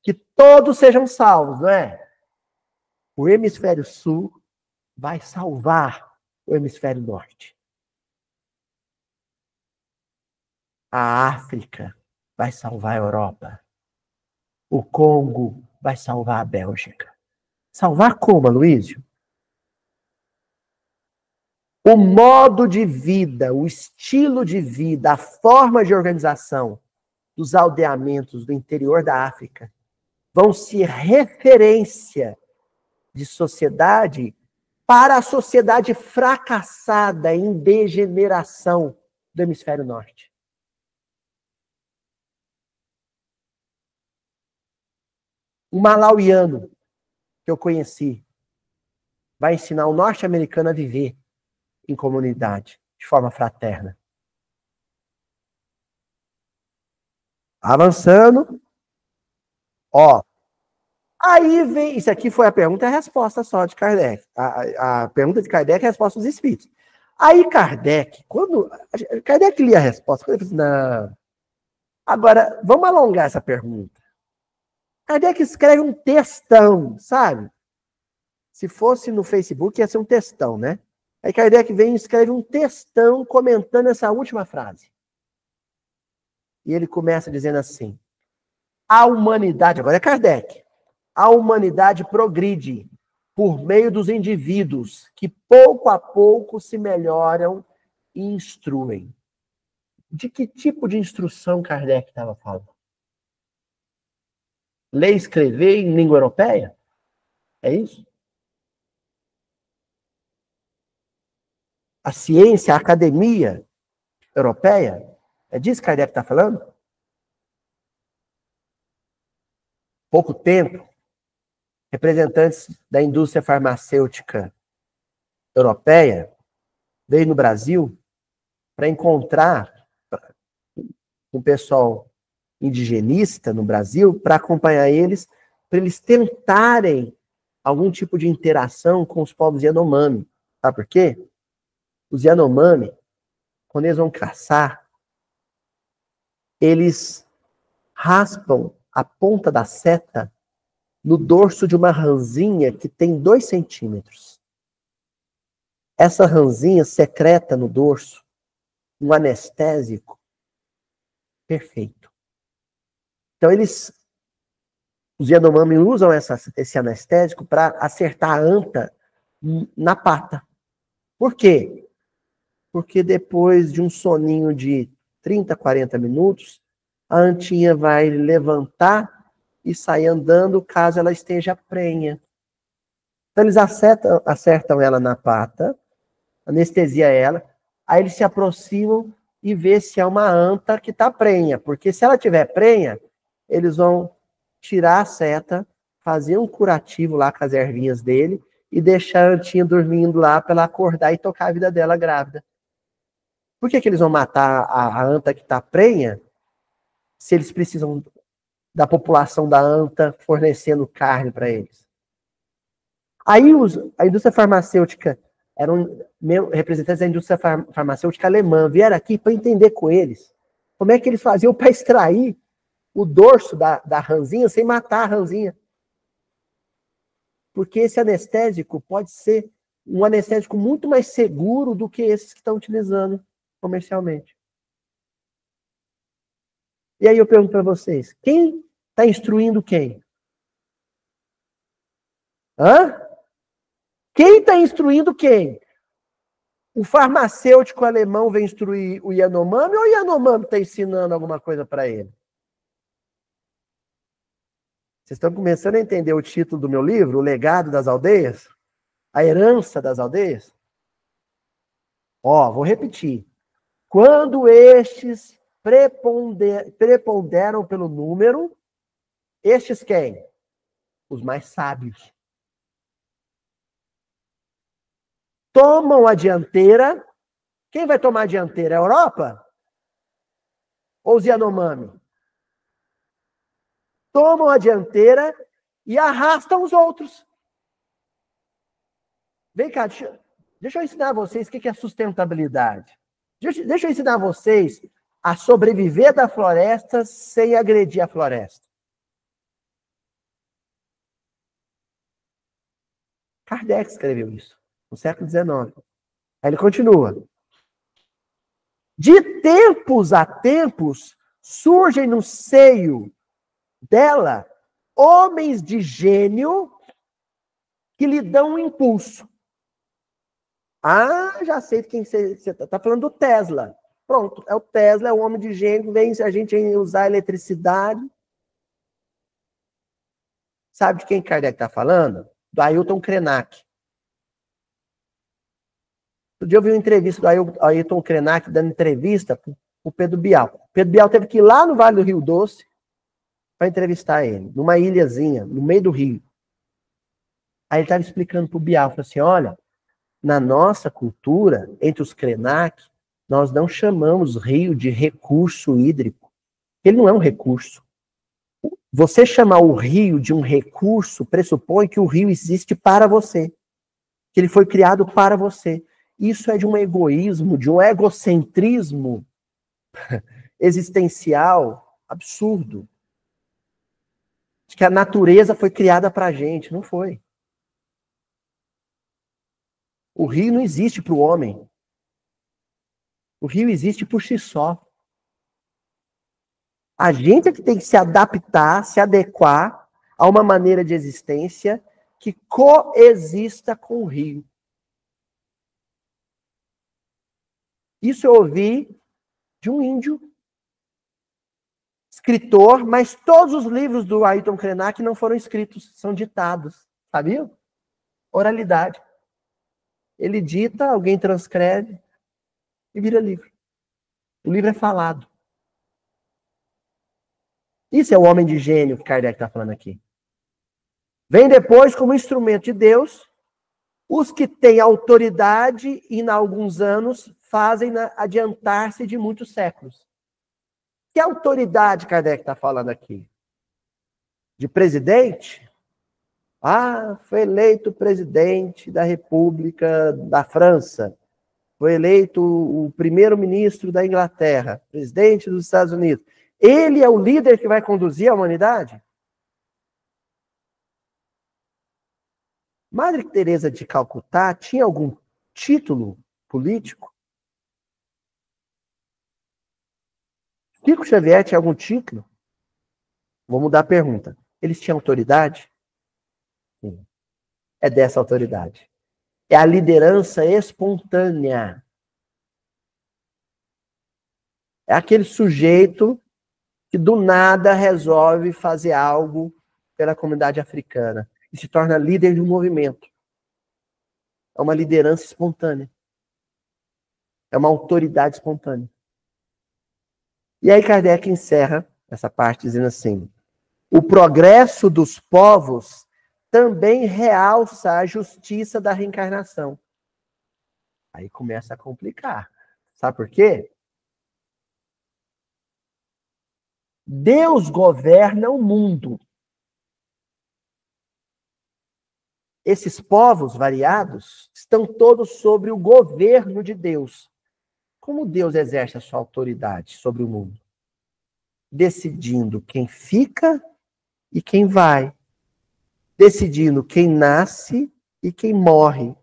Que todos sejam salvos, não é? O hemisfério sul vai salvar o hemisfério norte. A África vai salvar a Europa. O Congo vai salvar a Bélgica. Salvar como, Aloysio? O modo de vida, o estilo de vida, a forma de organização dos aldeamentos do interior da África vão ser referência de sociedade para a sociedade fracassada em degeneração do hemisfério norte. O malauiano que eu conheci vai ensinar o norte-americano a viver em comunidade, de forma fraterna. Avançando. Ó. Aí vem. Isso aqui foi a pergunta e a resposta só de Kardec. A pergunta de Kardec é a resposta dos espíritos. Aí Kardec, quando. Kardec lia a resposta, quando ele falou assim, não. Agora, vamos alongar essa pergunta. Kardec escreve um textão, sabe? Se fosse no Facebook, ia ser um textão, né? Aí Kardec vem e escreve um textão comentando essa última frase. E ele começa dizendo assim: a humanidade, agora é Kardec, a humanidade progride por meio dos indivíduos que pouco a pouco se melhoram e instruem. De que tipo de instrução Kardec estava falando? Ler e escrever em língua europeia? É isso? A ciência, a academia europeia? É disso que Kardec está falando? Pouco tempo, representantes da indústria farmacêutica europeia veio no Brasil para encontrar um pessoal indigenista no Brasil, para acompanhar eles, para eles tentarem algum tipo de interação com os povos Yanomami. Sabe por quê? Os Yanomami, quando eles vão caçar, eles raspam a ponta da seta no dorso de uma ranzinha que tem 2 centímetros. Essa ranzinha secreta no dorso um anestésico perfeito. Então, os Yanomami usam esse anestésico para acertar a anta na pata. Por quê? Porque depois de um soninho de 30, 40 minutos, a antinha vai levantar e sair andando caso ela esteja prenha. Então, eles acertam ela na pata, anestesia ela, aí eles se aproximam e vê se é uma anta que está prenha. Porque se ela estiver prenha, eles vão tirar a seta, fazer um curativo lá com as ervinhas dele e deixar a antinha dormindo lá para ela acordar e tocar a vida dela grávida. Por que eles vão matar a anta que está prenha se eles precisam da população da anta fornecendo carne para eles? Aí a indústria farmacêutica, eram representantes da indústria farmacêutica alemã, vieram aqui para entender com eles como é que eles faziam para extrair o dorso da ranzinha sem matar a ranzinha. Porque esse anestésico pode ser um anestésico muito mais seguro do que esses que estão utilizando comercialmente. E aí eu pergunto para vocês, quem está instruindo quem? Hã? Quem está instruindo quem? O farmacêutico alemão vem instruir o Yanomami ou o Yanomami está ensinando alguma coisa para ele? Vocês estão começando a entender o título do meu livro, O Legado das Aldeias? A Herança das Aldeias? Ó, vou repetir. Quando estes preponderam pelo número, estes quem? Os mais sábios. Tomam a dianteira. Quem vai tomar a dianteira? A Europa? Ou os Yanomami? tomam a dianteira e arrastam os outros. Vem cá, deixa eu ensinar vocês o que é sustentabilidade. Deixa eu ensinar vocês a sobreviver da floresta sem agredir a floresta. Kardec escreveu isso, no século XIX. Aí ele continua. De tempos a tempos, surgem no seio dela homens de gênio que lhe dão um impulso. Ah, já sei de quem você está falando do Tesla. Pronto, é o Tesla, é o homem de gênio, vem a gente usar eletricidade. Sabe de quem Kardec está falando? Do Ailton Krenak. Outro dia eu vi uma entrevista do Ailton Krenak dando entrevista para o Pedro Bial. O Pedro Bial teve que ir lá no Vale do Rio Doce para entrevistar ele, numa ilhazinha, no meio do rio. Aí ele estava explicando para o Bial, falou assim, olha, na nossa cultura, entre os Krenak, nós não chamamos rio de recurso hídrico. Ele não é um recurso. Você chamar o rio de um recurso pressupõe que o rio existe para você. Que ele foi criado para você. Isso é de um egoísmo, de um egocentrismo existencial absurdo. De que a natureza foi criada para a gente. Não foi. O rio não existe para o homem. O rio existe por si só. A gente é que tem que se adaptar, se adequar a uma maneira de existência que coexista com o rio. Isso eu ouvi de um índio, escritor, mas todos os livros do Ailton Krenak não foram escritos, são ditados. Sabia? Oralidade. Ele dita, alguém transcreve e vira livro. O livro é falado. Isso é o homem de gênio que Kardec está falando aqui. Vem depois, como instrumento de Deus, os que têm autoridade e, em alguns anos, fazem adiantar-se de muitos séculos. Que autoridade Kardec está falando aqui? De presidente? Ah, foi eleito presidente da República da França. Foi eleito o primeiro-ministro da Inglaterra, presidente dos Estados Unidos. Ele é o líder que vai conduzir a humanidade? Madre Teresa de Calcutá tinha algum título político? Chico Xavier tinha algum título? Vou mudar a pergunta. Eles tinham autoridade? Sim. É dessa autoridade. É a liderança espontânea. É aquele sujeito que do nada resolve fazer algo pela comunidade africana e se torna líder de um movimento. É uma liderança espontânea. É uma autoridade espontânea. E aí Kardec encerra essa parte dizendo assim: o progresso dos povos também realça a justiça da reencarnação. Aí começa a complicar. Sabe por quê? Deus governa o mundo. Esses povos variados estão todos sobre o governo de Deus. Como Deus exerce a sua autoridade sobre o mundo? Decidindo quem fica e quem vai. Decidindo quem nasce e quem morre.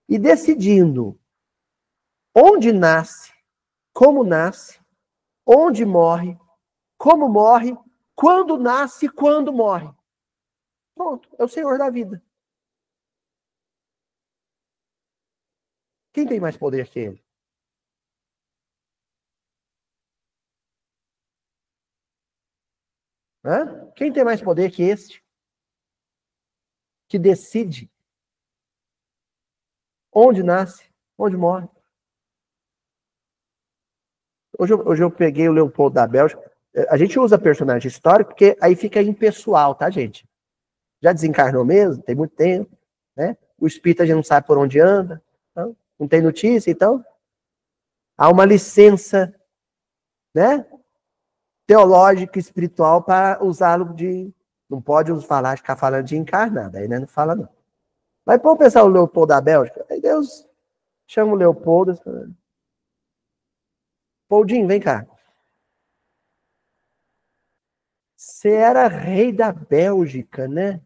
E decidindo onde nasce, onde morre, como morre, quando nasce e quando morre. Pronto, é o Senhor da vida. Quem tem mais poder que ele? Hã? Quem tem mais poder que este? Que decide onde nasce, onde morre. Hoje eu peguei o Leopoldo da Bélgica. A gente usa personagem histórico porque aí fica impessoal, tá, gente? Já desencarnou mesmo, tem muito tempo, né? O espírito a gente não sabe por onde anda, então, não tem notícia, então há uma licença, né? teológico e espiritual para usá-lo de... Não pode ficar falando de encarnado, aí né, não fala não. Mas vamos pensar o Leopoldo da Bélgica. Aí Deus chama o Leopoldo. Poldinho, vem cá. Você era rei da Bélgica, né?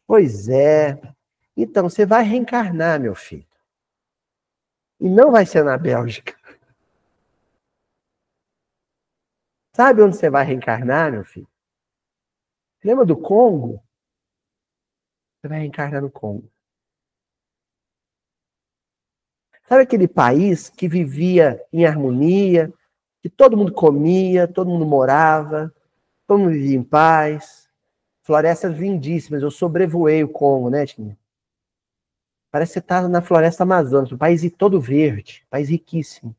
Pois é. Então, você vai reencarnar, meu filho. E não vai ser na Bélgica. Sabe onde você vai reencarnar, meu filho? Lembra do Congo? Você vai reencarnar no Congo. Sabe aquele país que vivia em harmonia, que todo mundo comia, todo mundo morava, todo mundo vivia em paz? Florestas lindíssimas. Eu sobrevoei o Congo, né, Tinha? Parece que você está na floresta amazônica, um país todo verde, um país riquíssimo.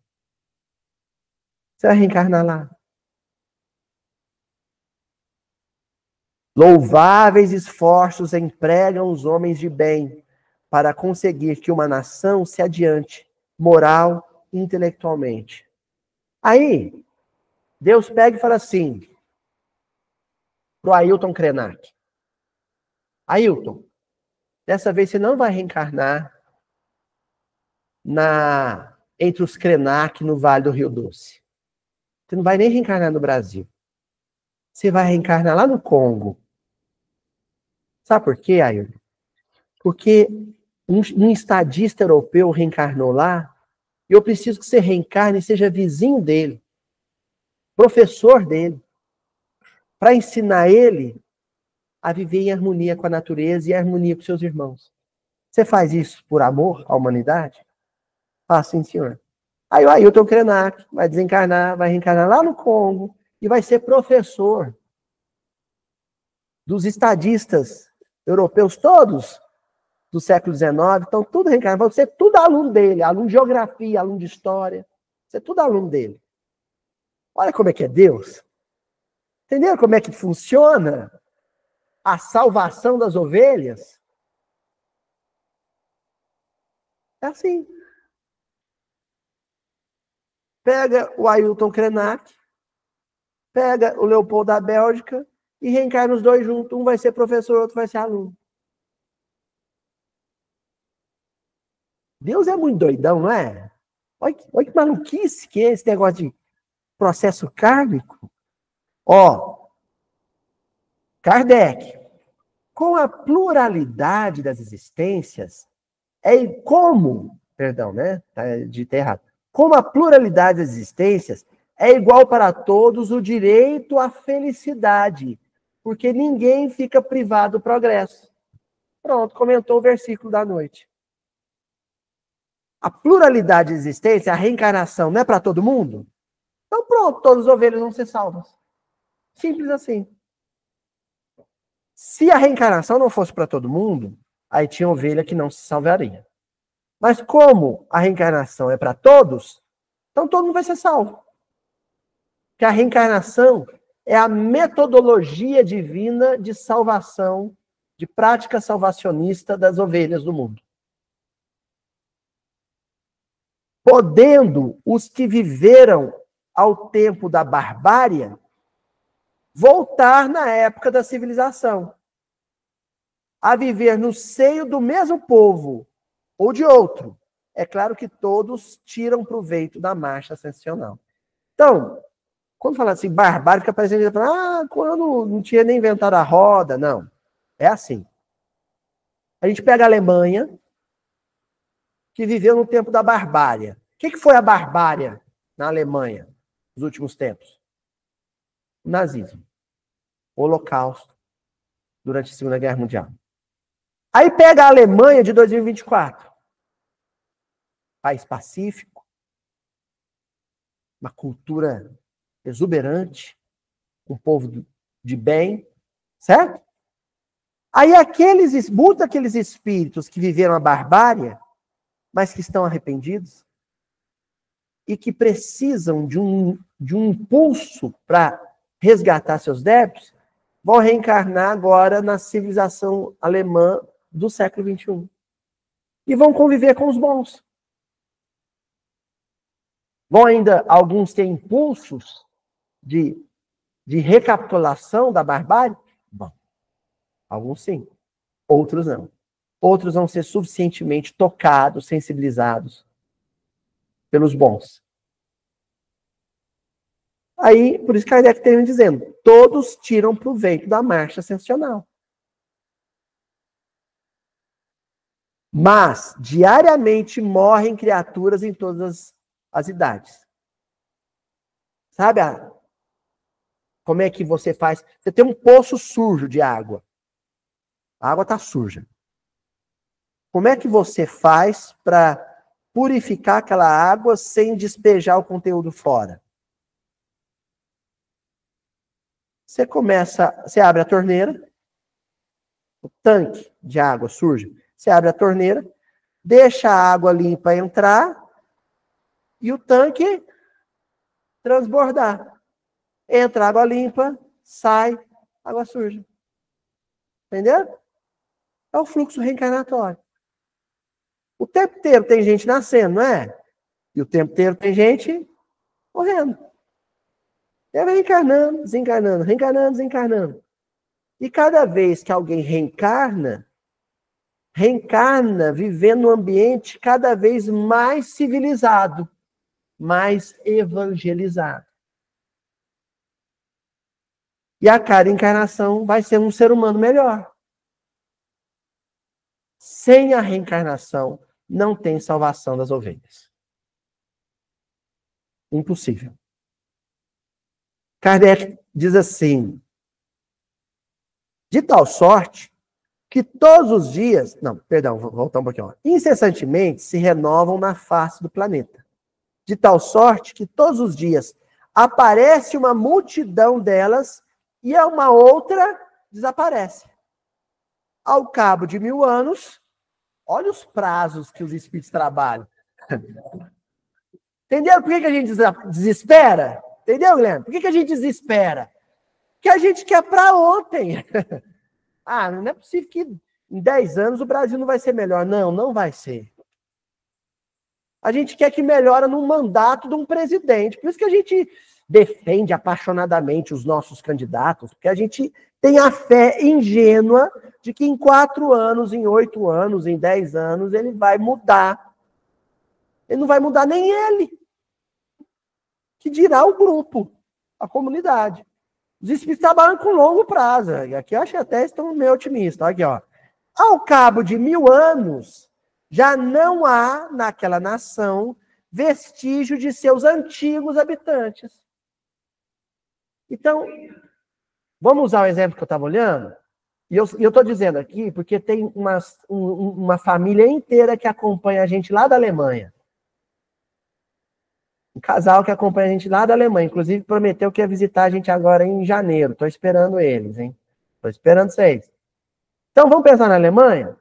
Você vai reencarnar lá. Louváveis esforços empregam os homens de bem para conseguir que uma nação se adiante, moral e intelectualmente. Aí, Deus pega e fala assim, pro Ailton Krenak. Ailton, dessa vez você não vai reencarnar entre os Krenak no Vale do Rio Doce. Você não vai nem reencarnar no Brasil. Você vai reencarnar lá no Congo. Sabe por quê, Ailton? Porque um estadista europeu reencarnou lá, e eu preciso que você reencarne e seja vizinho dele, professor dele, para ensinar ele a viver em harmonia com a natureza e em harmonia com seus irmãos. Você faz isso por amor à humanidade? Faça, sim, senhor. Aí o Ailton Krenak vai desencarnar, vai reencarnar lá no Congo e vai ser professor dos estadistas europeus todos do século XIX, estão tudo reencarnando. Vão ser tudo aluno dele, aluno de geografia, aluno de história. Você é tudo aluno dele. Olha como é que é Deus. Entenderam como é que funciona a salvação das ovelhas? É assim. Pega o Ailton Krenak, pega o Leopoldo da Bélgica e reencarna os dois juntos. Um vai ser professor, outro vai ser aluno. Deus é muito doidão, não é? Olha que maluquice que é esse negócio de processo kármico. Ó, Kardec, com a pluralidade das existências, de errado. Como a pluralidade das existências é igual para todos o direito à felicidade, porque ninguém fica privado do progresso. Pronto, comentou o versículo da noite. A pluralidade de existência, a reencarnação, não é para todo mundo? Então pronto, todas as ovelhas vão ser salvas. Simples assim. Se a reencarnação não fosse para todo mundo, aí tinha ovelha que não se salvaria. Mas como a reencarnação é para todos, então todo mundo vai ser salvo. Porque a reencarnação é a metodologia divina de salvação, de prática salvacionista das ovelhas do mundo. Podendo os que viveram ao tempo da barbárie voltar na época da civilização, a viver no seio do mesmo povo ou de outro. É claro que todos tiram proveito da marcha ascensional. Então, quando fala assim, barbárie, fica parecendo, quando não tinha nem inventado a roda. Não. É assim. A gente pega a Alemanha, que viveu no tempo da barbárie. O que foi a barbárie na Alemanha nos últimos tempos? O nazismo. O Holocausto, durante a Segunda Guerra Mundial. Aí pega a Alemanha de 2024. País pacífico, uma cultura exuberante, um povo de bem, certo? Aí muitos daqueles espíritos que viveram a barbárie, mas que estão arrependidos, e que precisam de um impulso para resgatar seus débitos, vão reencarnar agora na civilização alemã do século XXI. E vão conviver com os bons. Vão ainda alguns ter impulsos de recapitulação da barbárie? Bom, alguns sim, outros não. Outros vão ser suficientemente tocados, sensibilizados pelos bons. Aí, por isso que Kardec termina dizendo, todos tiram proveito da marcha ascensional. Mas, diariamente, morrem criaturas em todas as idades. Sabe como é que você faz? Você tem um poço sujo de água. A água está suja. Como é que você faz para purificar aquela água sem despejar o conteúdo fora? Você abre a torneira, o tanque de água suja, você abre a torneira, deixa a água limpa entrar e o tanque transbordar. Entra água limpa, sai água suja. Entendeu? É o fluxo reencarnatório. O tempo inteiro tem gente nascendo, não é? E o tempo inteiro tem gente morrendo. É reencarnando, desencarnando, reencarnando, desencarnando. E cada vez que alguém reencarna vivendo num ambiente cada vez mais civilizado, mais evangelizado. E a cada encarnação vai ser um ser humano melhor. Sem a reencarnação, não tem salvação das ovelhas. Impossível. Kardec diz assim, de tal sorte que todos os dias, não, perdão, vou voltar um pouquinho, incessantemente se renovam na face do planeta. De tal sorte que todos os dias aparece uma multidão delas e a uma outra desaparece. Ao cabo de 1000 anos, olha os prazos que os espíritos trabalham. Entendeu por que a gente desespera? Entendeu, Guilherme? Por que a gente desespera? Porque a gente quer para ontem. Ah, não é possível que em 10 anos o Brasil não vai ser melhor. Não, não vai ser. A gente quer que melhore no mandato de um presidente. Por isso que a gente defende apaixonadamente os nossos candidatos, porque a gente tem a fé ingênua de que em 4 anos, em 8 anos, em 10 anos, ele vai mudar. Ele não vai mudar nem ele. Que dirá o grupo, a comunidade. Os espíritos trabalham com longo prazo. Aqui eu acho que até estão meio otimistas. Aqui, ó. Ao cabo de 1000 anos, já não há naquela nação vestígio de seus antigos habitantes. Então, vamos usar o exemplo que eu estava olhando? E eu estou dizendo aqui porque tem uma família inteira que acompanha a gente lá da Alemanha. Um casal que acompanha a gente lá da Alemanha. Inclusive, prometeu que ia visitar a gente agora em janeiro. Estou esperando eles, hein? Estou esperando vocês. Então, vamos pensar na Alemanha?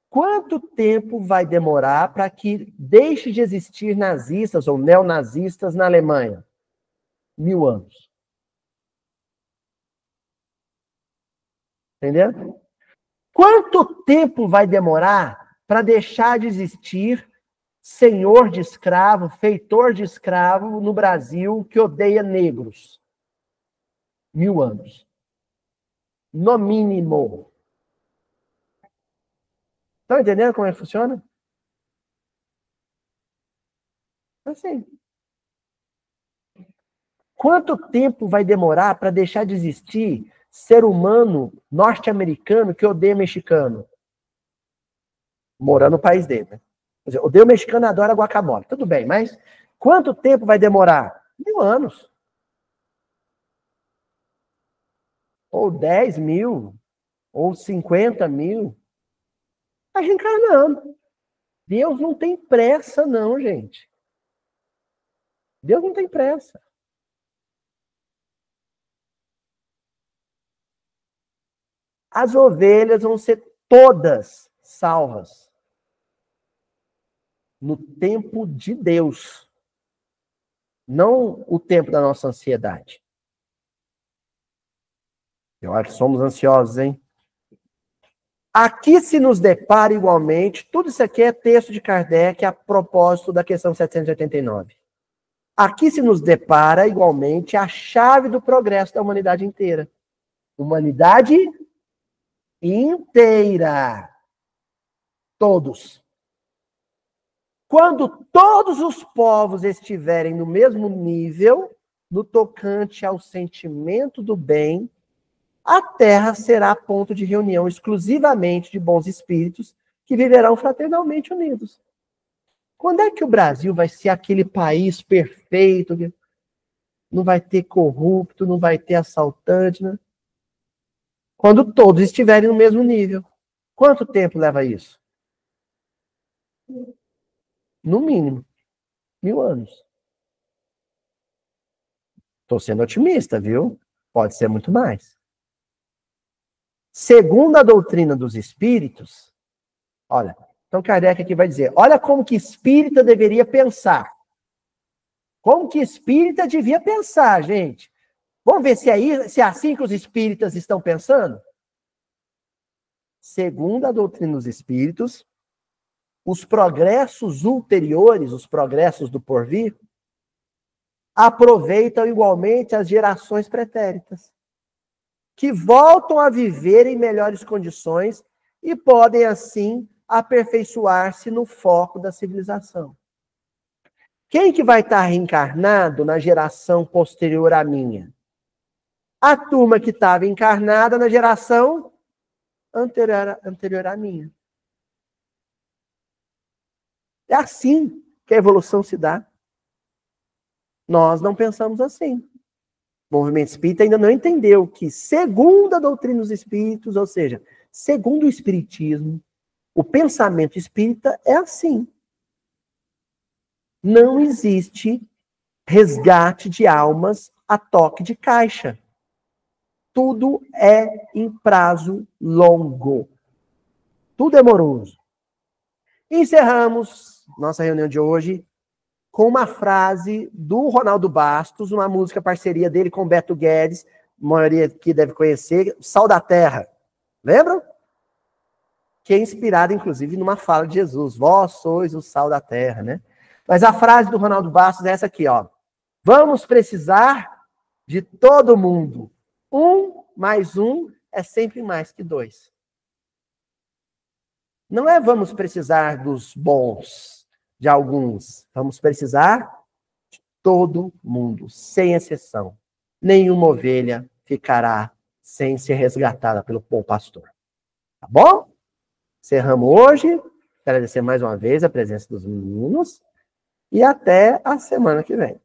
Quanto tempo vai demorar para que deixe de existir nazistas ou neonazistas na Alemanha? 1000 anos. Entendeu? Quanto tempo vai demorar para deixar de existir senhor de escravo, feitor de escravo no Brasil que odeia negros? 1000 anos. No mínimo. Estão entendendo como é que funciona? Assim. Quanto tempo vai demorar para deixar de existir ser humano norte-americano que odeia mexicano? Morando no país dele, né? Quer dizer, odeia o mexicano, adora guacamole. Tudo bem, mas quanto tempo vai demorar? 1000 anos. Ou 10 mil, ou 50 mil. Está reencarnando. Deus não tem pressa, não, gente. Deus não tem pressa. As ovelhas vão ser todas salvas no tempo de Deus, não o tempo da nossa ansiedade. Eu acho que somos ansiosos, hein? Aqui se nos depara igualmente, tudo isso aqui é texto de Kardec a propósito da questão 789. Aqui se nos depara igualmente a chave do progresso da humanidade inteira. Humanidade inteira. Todos. Quando todos os povos estiverem no mesmo nível, no tocante ao sentimento do bem, a Terra será ponto de reunião exclusivamente de bons espíritos que viverão fraternalmente unidos. Quando é que o Brasil vai ser aquele país perfeito, que não vai ter corrupto, não vai ter assaltante, né? Quando todos estiverem no mesmo nível. Quanto tempo leva isso? No mínimo, 1000 anos. Estou sendo otimista, viu? Pode ser muito mais. Segundo a doutrina dos espíritos, olha, então Kardec aqui vai dizer, olha como que espírita deveria pensar. Como que espírita devia pensar, gente? Vamos ver se é assim que os espíritas estão pensando? Segundo a doutrina dos espíritos, os progressos ulteriores, os progressos do porvir, aproveitam igualmente as gerações pretéritas, que voltam a viver em melhores condições e podem, assim, aperfeiçoar-se no foco da civilização. Quem que vai estar reencarnado na geração posterior à minha? A turma que estava encarnada na geração anterior à minha. É assim que a evolução se dá. Nós não pensamos assim. O movimento espírita ainda não entendeu que, segundo a doutrina dos espíritos, ou seja, segundo o espiritismo, o pensamento espírita é assim. Não existe resgate de almas a toque de caixa. Tudo é em prazo longo. Tudo é moroso. Encerramos nossa reunião de hoje com uma frase do Ronaldo Bastos, uma música parceria dele com Beto Guedes, a maioria aqui deve conhecer, Sal da Terra. Lembram? Que é inspirada, inclusive, numa fala de Jesus. Vós sois o sal da terra, né? Mas a frase do Ronaldo Bastos é essa aqui, ó. Vamos precisar de todo mundo. 1 mais 1 é sempre mais que 2. Não é vamos precisar dos bons, de alguns. Vamos precisar de todo mundo, sem exceção. Nenhuma ovelha ficará sem ser resgatada pelo bom pastor. Tá bom? Encerramos hoje. Agradecer mais uma vez a presença dos meninos. E até a semana que vem.